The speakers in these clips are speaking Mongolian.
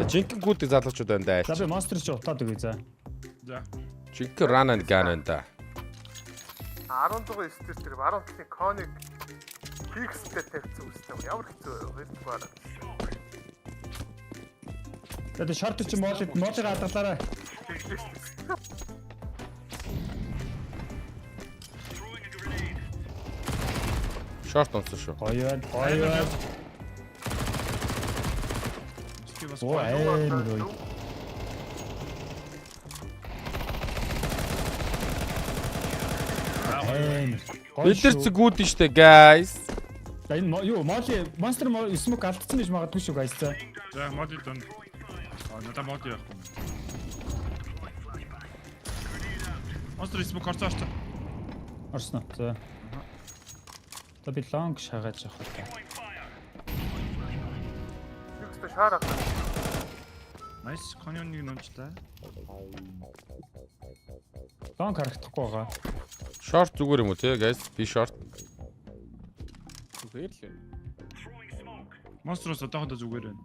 жинхэнэ гүдэг залуучууд байна даа. За би монстер чи утаад өгье за. За. Жинхэнэ run and gun байна да. 10 дугаар стил дээр 17-ийн коник фикстэй тавьсан үстэй. Ямар хэцүү вэ? Баараа. Тэгээд шорт чи молыг хадгалаарай. Шорт онцсон шүү. Гоё байна. Оо амар. Бид нар зүгүүд нь штэ guys. Энэ юу моли монстер смок алдсан гэж магадгүй шүү guys за. За моди дон. Надаа моди яах вэ? Монстер смок харцаач. Орсноо. За. Та би лонг шагааж явах хэрэгтэй. Юкстэй шаарах. Nice. Конёныг нунчтай. Лонг харагдахгүй байгаа. Short зүгээр юм уу те guys? Би short. Зүгээр л. Монстрос одоохондоо зүгээр байна.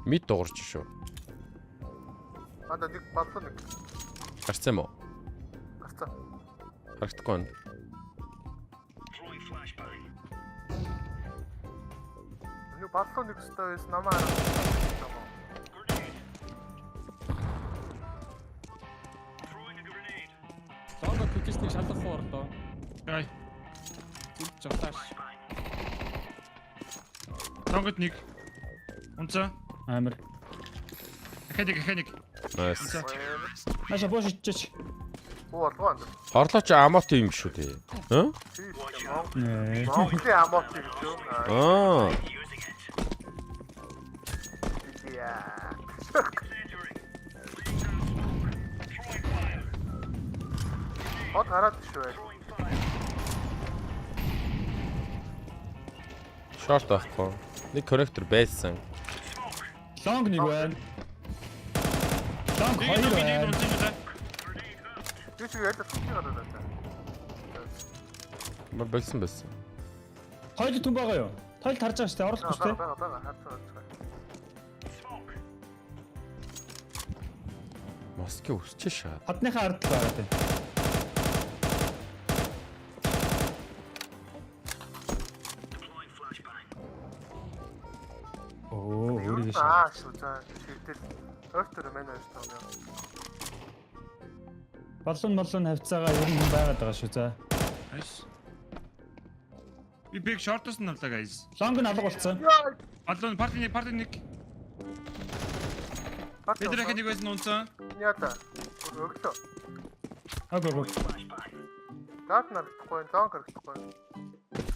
Мид дуурч шүү. Ада нэг баллон нэг Гарцсан юм уу? гарцаа. Харагдахгүй байна. Нэг баллон нэг өстой байсан намаа харагдсан. Лонго пиксний шалгах хоордоо. Гай. Зүг жавтааш. Тонгот нэг. Унцаа. Амар. Хэдэг. Nice. Наша бош ичээч. Оо алган. Хорлооч амот юм шүү те. Хэ? Монголын амот гэж юу? Аа. Яа. Хот хараад шүү. Short байхгүй. Нэг корректор байсан. Лонг нэг байна. Лонг хоёр байна. Юу ч яадаг юм байна. Мар байсан. Хоёул түн байгаа юу? Тойл тарж байгаа шүү дээ. Оруулах хүстэй. Бага хатсан. Москва өсч шаа. Хадныхаа ард л байгаа тийм. Оо, өөрийгөө шаа. Шүү за. Шигдэл ойртор манай шүү дээ. Баллон хавцаагаа ер нь байгаад байгаа шүү за. Nice. Би big short-оос нь авлаа guys. Лонг нь алга болцсон. Баллон парти нэг. Бид нар хэнийг байсан унцаа. Яата. Өглөө. Агуу. Гад нарахгүй, лонг харагдахгүй.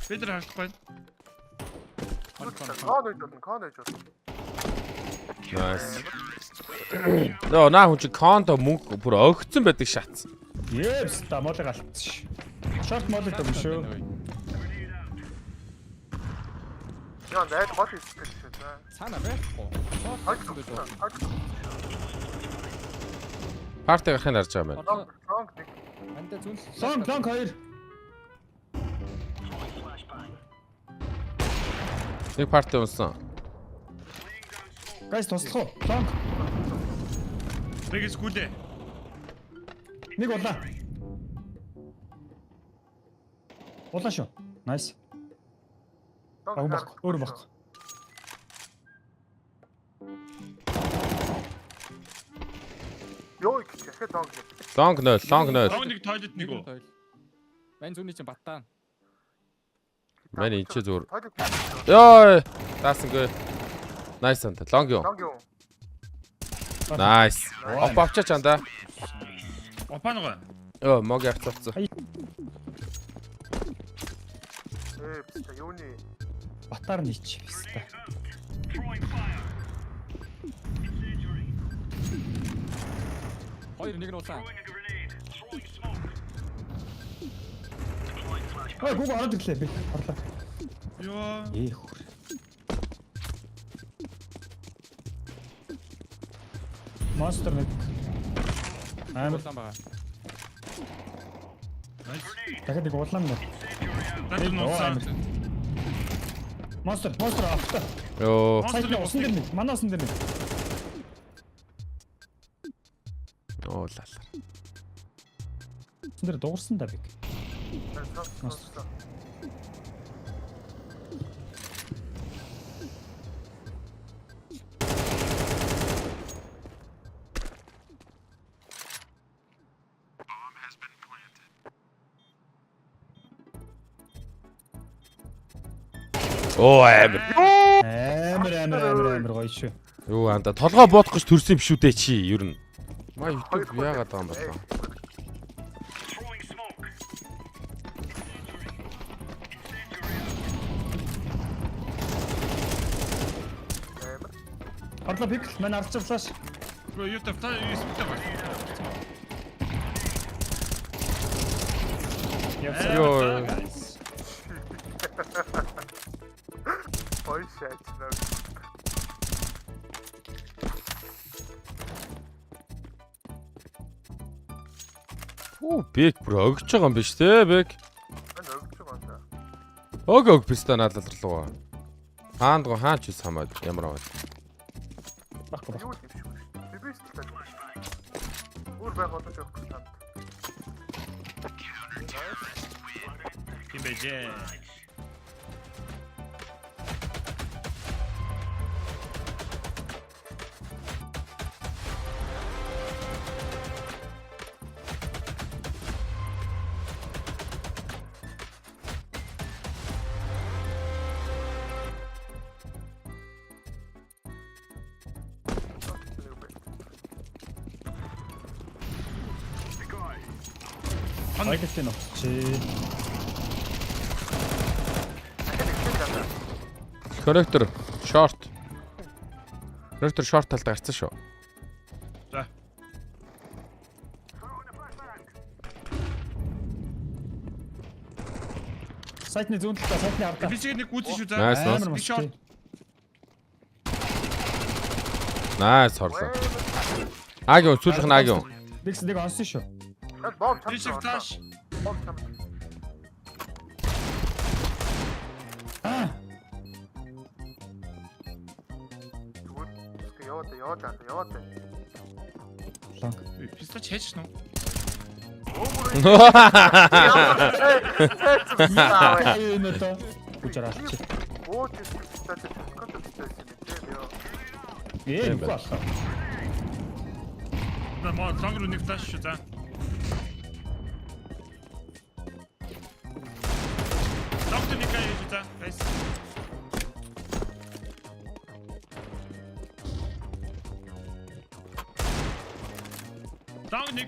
Бид нар харахгүй. Кон гэж байна. Nice. Нөө наа хүн чи кондо мөнгө бүр өгцөн байдаг шат. Yes, та молыг алдсан ш. Шорт молыг төм шүү. Яа, найд мод хийчихсэн шүү дээ. Цаана байхгүй. Парти гахын харж байгаа юм байна. Лонг нэг. Анда зүн. Лонг хоёр. Нэг парти унсан. Гайс туслах уу? Лонг. Бэг скулээ. Нэг улаа. Улаа шүү. Nice. Өөр баг. Йоо, ихэ лонг. Long 0. Лонг нэг тойлет нэг үү? Мань зүний чинь баттаа. Мань энэ ч зүгээр. Йоо, таасангүй. Nice анта. Long юу? Лонг юу? Nice. Опавчаач анда. Опаного. Йоо, мог явцсан. Бста юуны Батар нийч бста. Хоёр нэг нь улаан. Ой, гуг ороод ирлээ би. Орлоо. Йоо. Хөөр. Монстер нэг. Улаан байгаа. Nice. Дахиад нэг улаан мөр. Дахин нууцсан. Монстер авто. Йоо. Сайтны усан дээр нэг. Манай усан дээр нэг. Оо лалаа. Усан дээр дуурсан да бик. Оо амир. Амар гоё шүү. Юу анда толгой боодох гэж төрсөн юм шүү дээ чи ер нь. Маа YouTube яагаад байгаа юм бэ? Орлоо пикл мань арч флаш. Юу тавтаа юусптэй байна. Йоо. Ой шаачнаа. Оо бэг бүр өгч байгаа юм биш те бэг. Энэ өгч байгаа юм да. Өг пистон наалалрлуу. Хаанд го хаач ус хамаад ямар аваад. Баггүй баг. Юу юм шүү дээ. Би бис тал. Өөр байх болооч явах гэж танд. Кибэжэ. Айдэлтэй нөхчээ. Корректор шорт. Корректор шорт талд гарцсан шүү. За. Сайтны зүүн талаа сайтны ардаа. Би чинь нэг гүйцэн шүү за. Nice, nice. Амар Би шорт. Найс хорлоо. Агийн сүүлийнх нь агийн. Бикс нэг онсон шүү. Бом Би чи флаш. Бом чам. Аа. Яваад. Лонг. Пистач хийж нөө. Аюу нэ то. Үчираач. Оо тийм стат контент хийсэн юм тийм Ээ үгүй аллаа. На маа цангар нэг флаш шүү за. Доктор нэг хийж за. Гайс.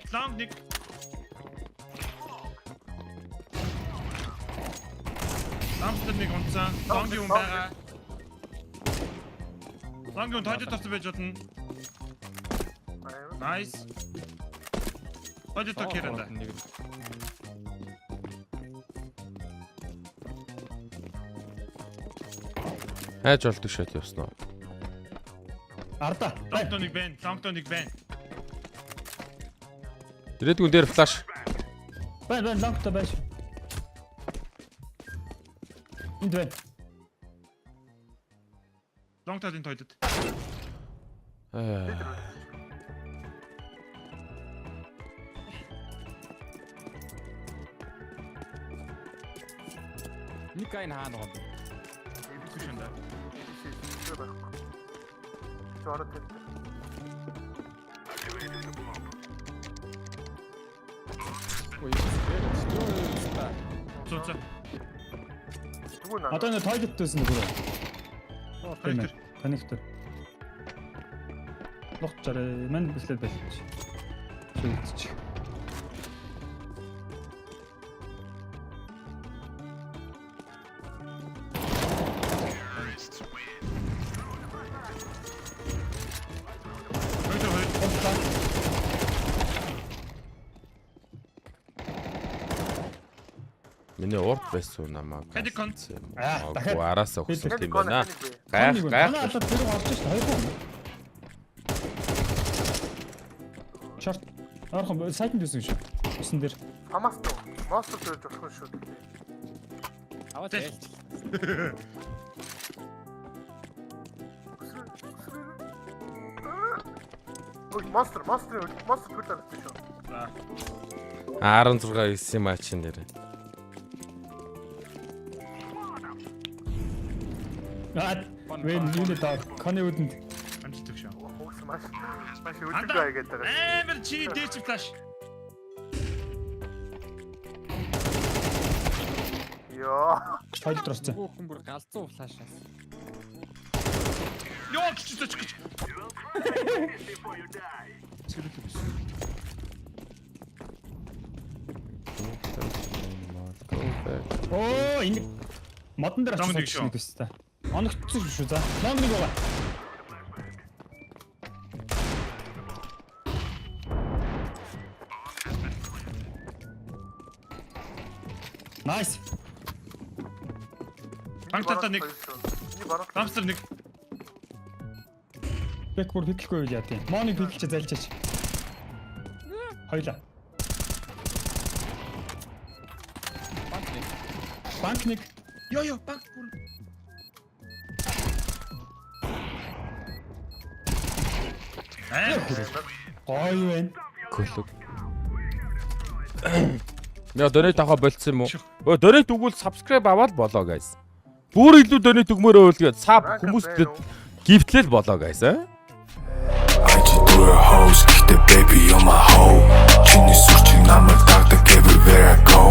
Long нэг. Ламстер нэг онцсан. Long юм байгаа. Long юм тойд тавьсан байж болно. Nice. Тойд токерэнда. Хайж болдог шат явсан уу? Арда. Доктор нэг байна. Дэрэгдүн дээр флаш. Бай лонгтой байж. Энд байна. Лонгтадын тойдод. Нэг айн хаана гоо. Түшэндэ. Чорот. Ой, что? Цоцоо. Түгүүн аа. Одоо энэ тойлеттсэн нүгөө. Коннектор. Коннектор. Логчараа мань бислээд байлч. Шилдэж. Миний урд байсан намаа. Хади кон. Дахиад араасаа өгсөн Хэд юм кон байна. нэг бэ? Гайх. Манай алаад тэр орж шүү дээ. Хоёр. Шорт. Архан сайтнд байсан шүү. Усан дээр. Хамаас туу. Монстер дөрж болох нь шүү. Аваад Тэл. ээлж. Ой, монстер бүлээр авчих шүү. 16-9 матчин дээр. Вэн юунэ таа Кони үдэнд Амжилт өгшөө. Хөөс маш өдөг бай гэдэг. Амар чи дээр чи флаш. Йоо. тойл дурсан. Хүүхэн бүр галзуу флашаас. Ёо чи ч гэж. Оо энэ модон дээр Намаг нэг очиж шүү. нэг өстэй. Оногдсон шүү за. Намаг нэг байгаа. Nice. Банктата нэг, Миний барах. ламстер нэг. Бэк бүр хөдлөхгүй юу яа тийм. Моныг хөдлөж зайлчаач. Хоёлаа. Банк нэг. Ёо банк бүр. Гоё байна. Клуб. Яа донейт авах болцсон юм уу? Өө донейт өгвөл subscribe аваад болоо guys. Бүр илүү донейт өгмөрөө үлгээд саб хүмүүстэд гифтлэл болоо guys аа. I just do a hoes, kick the baby on my hoe. Чиний сүрчиг намайг дагдаг everywhere I go.